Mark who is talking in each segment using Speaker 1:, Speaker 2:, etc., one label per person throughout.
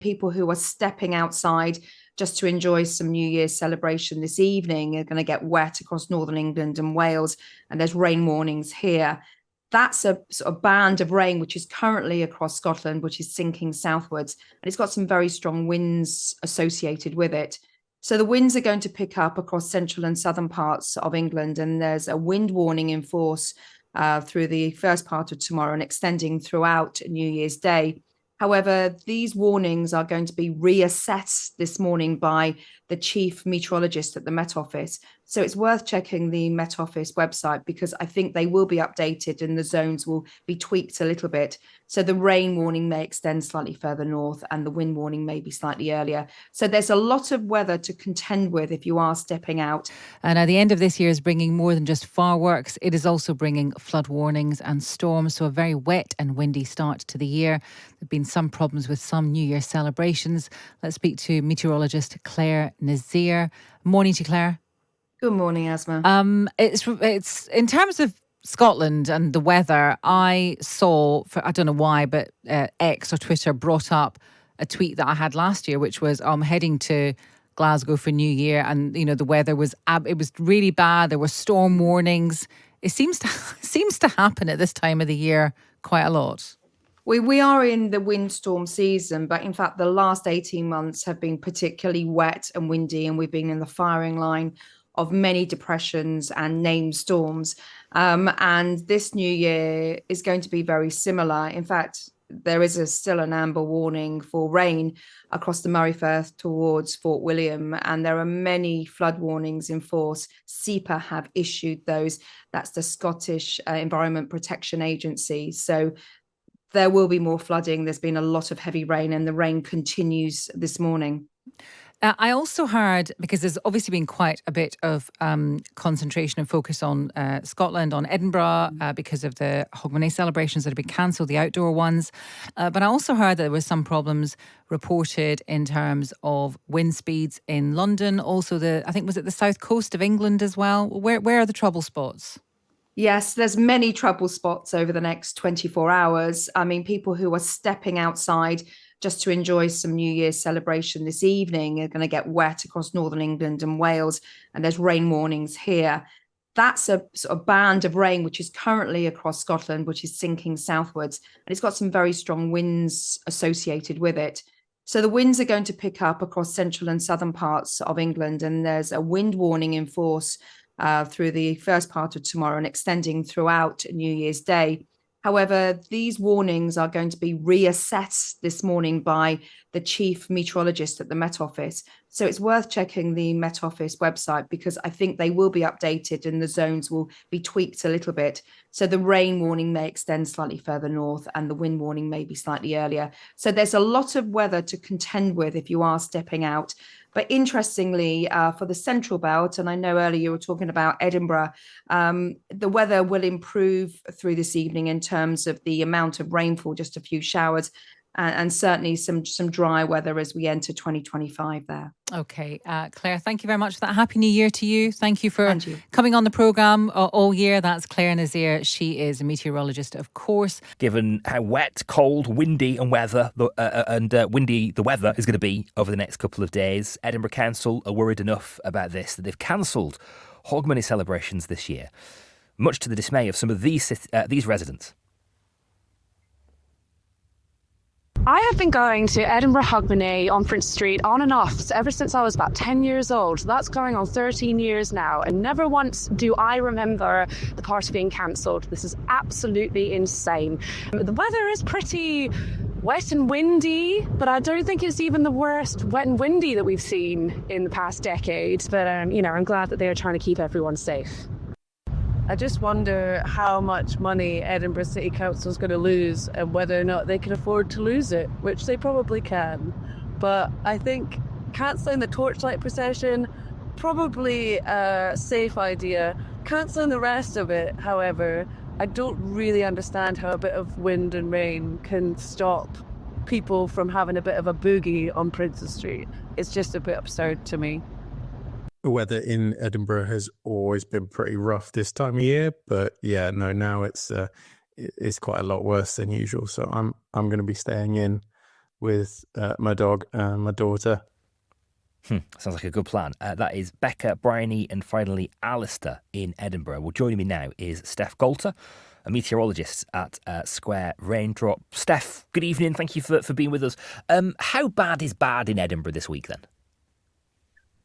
Speaker 1: People who are stepping outside just to enjoy some New Year's celebration this evening are going to get wet across northern England and Wales, and there's rain warnings here. That's a sort of band of rain which is currently across Scotland, which is sinking southwards, and it's got some very strong winds associated with it. So the winds are going to pick up across central and southern parts of England, and there's a wind warning in force through the first part of tomorrow and extending throughout New Year's Day. However, these warnings are going to be reassessed this morning by the chief meteorologist at the Met Office. So it's worth checking the Met Office website, because I think they will be updated and the zones will be tweaked a little bit. So the rain warning may extend slightly further north and the wind warning may be slightly earlier. So there's a lot of weather to contend with if you are stepping out.
Speaker 2: And now the end of this year is bringing more than just fireworks. It is also bringing flood warnings and storms. So a very wet and windy start to the year. There have been some problems with some New Year celebrations. Let's speak to meteorologist Clare Nasir. Morning to you, Clare.
Speaker 1: Good morning, Asma.
Speaker 2: It's in terms of Scotland and the weather. I saw, I don't know why, but X or Twitter brought up a tweet that I had last year, which was I'm heading to Glasgow for New Year, and the weather was it was really bad. There were storm warnings. It seems to happen at this time of the year quite a lot.
Speaker 1: We are in the windstorm season, but in fact, the last 18 months have been particularly wet and windy, and we've been in the firing line of many depressions and named storms. And this new year is going to be very similar. In fact, there is still an amber warning for rain across the Moray Firth towards Fort William, and there are many flood warnings in force. SEPA have issued those. That's the Scottish Environment Protection Agency. So there will be more flooding. There's been a lot of heavy rain, and the rain continues this morning.
Speaker 2: I also heard, because there's obviously been quite a bit of concentration and focus on Scotland, on Edinburgh, because of the Hogmanay celebrations that have been cancelled, the outdoor ones. But I also heard that there were some problems reported in terms of wind speeds in London. Also, I think, was it the south coast of England as well? Where are the trouble spots?
Speaker 1: Yes, there's many trouble spots over the next 24 hours. I mean, people who are stepping outside just to enjoy some New Year's celebration this evening are going to get wet across northern England and Wales, and there's rain warnings here. That's a sort of band of rain which is currently across Scotland, which is sinking southwards, and it's got some very strong winds associated with it. So the winds are going to pick up across central and southern parts of England, and there's a wind warning in force through the first part of tomorrow and extending throughout New Year's Day. However, these warnings are going to be reassessed this morning by the chief meteorologist at the Met Office. So it's worth checking the Met Office website, because I think they will be updated and the zones will be tweaked a little bit. So the rain warning may extend slightly further north and the wind warning may be slightly earlier. So there's a lot of weather to contend with if you are stepping out. But interestingly, for the Central Belt, and I know earlier you were talking about Edinburgh, the weather will improve through this evening in terms of the amount of rainfall, just a few showers, and certainly some dry weather as we enter 2025 there.
Speaker 2: Okay, Clare, thank you very much for that. Happy New Year to you. Thank you for coming on the programme all year. That's Clare Nasir. She is a meteorologist, of course.
Speaker 3: Given how wet, cold, windy and windy the weather is going to be over the next couple of days, Edinburgh Council are worried enough about this that they've cancelled Hogmanay celebrations this year, much to the dismay of some of these residents.
Speaker 4: I have been going to Edinburgh Hogmanay on Prince Street on and off ever since I was about 10 years old. That's going on 13 years now, and never once do I remember the party being cancelled. This is absolutely insane. The weather is pretty wet and windy, but I don't think it's even the worst wet and windy that we've seen in the past decade. But I'm glad that they are trying to keep everyone safe.
Speaker 5: I just wonder how much money Edinburgh City Council is going to lose and whether or not they can afford to lose it, which they probably can. But I think cancelling the torchlight procession, probably a safe idea. Cancelling the rest of it, however, I don't really understand how a bit of wind and rain can stop people from having a bit of a boogie on Princes Street. It's just a bit absurd to me.
Speaker 6: The weather in Edinburgh has always been pretty rough this time of year, but now it's quite a lot worse than usual. So I'm going to be staying in with my dog and my daughter.
Speaker 3: Sounds like a good plan. That is Becca, Bryony, and finally Alistair in Edinburgh. Well, joining me now is Steph Golter, a meteorologist at Square Raindrop. Steph, good evening. Thank you for being with us. How bad is bad in Edinburgh this week then?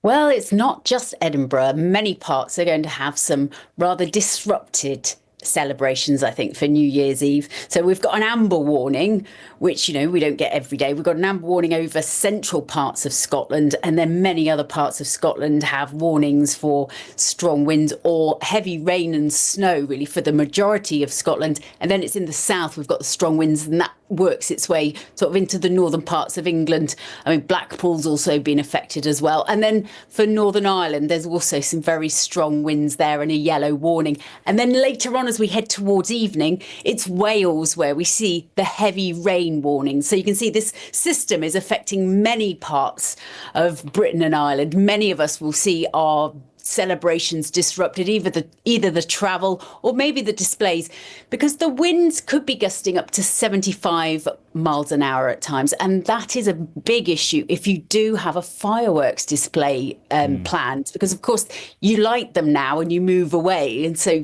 Speaker 7: Well, it's not just Edinburgh. Many parts are going to have some rather disrupted celebrations, I think, for New Year's Eve. So we've got an amber warning, which, we don't get every day. We've got an amber warning over central parts of Scotland, and then many other parts of Scotland have warnings for strong winds or heavy rain and snow, really, for the majority of Scotland. And then it's in the south, we've got the strong winds, and that works its way sort of into the northern parts of England. I mean, Blackpool's also been affected as well. And then for Northern Ireland, there's also some very strong winds there and a yellow warning. And then later on, as we head towards evening, it's Wales where we see the heavy rain warning. So you can see this system is affecting many parts of Britain and Ireland. Many of us will see our celebrations disrupted, either the travel or maybe the displays, because the winds could be gusting up to 75 miles an hour at times, and that is a big issue if you do have a fireworks display planned, because of course you light them now and you move away, and so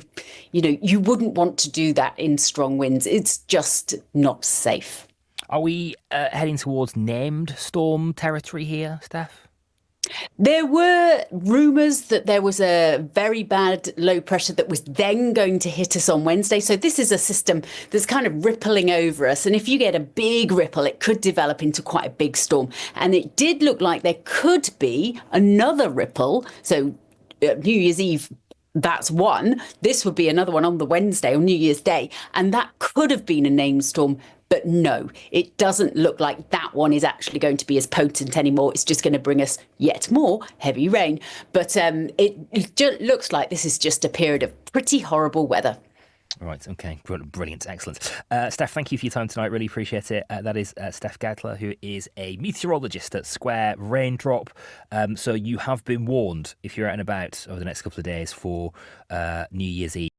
Speaker 7: you wouldn't want to do that in strong winds. It's just not safe.
Speaker 3: Are we heading towards named storm territory here, Steph?
Speaker 7: There were rumours that there was a very bad low pressure that was then going to hit us on Wednesday. So this is a system that's kind of rippling over us. And if you get a big ripple, it could develop into quite a big storm. And it did look like there could be another ripple. So New Year's Eve, that's one. This would be another one on the Wednesday, on New Year's Day. And that could have been a named storm. But no, it doesn't look like that one is actually going to be as potent anymore. It's just going to bring us yet more heavy rain. But it just looks like this is just a period of pretty horrible weather.
Speaker 3: Right, okay, brilliant, excellent. Steph, thank you for your time tonight, really appreciate it. That is Steph Gattler, who is a meteorologist at Square Raindrop. So you have been warned if you're out and about over the next couple of days for New Year's Eve.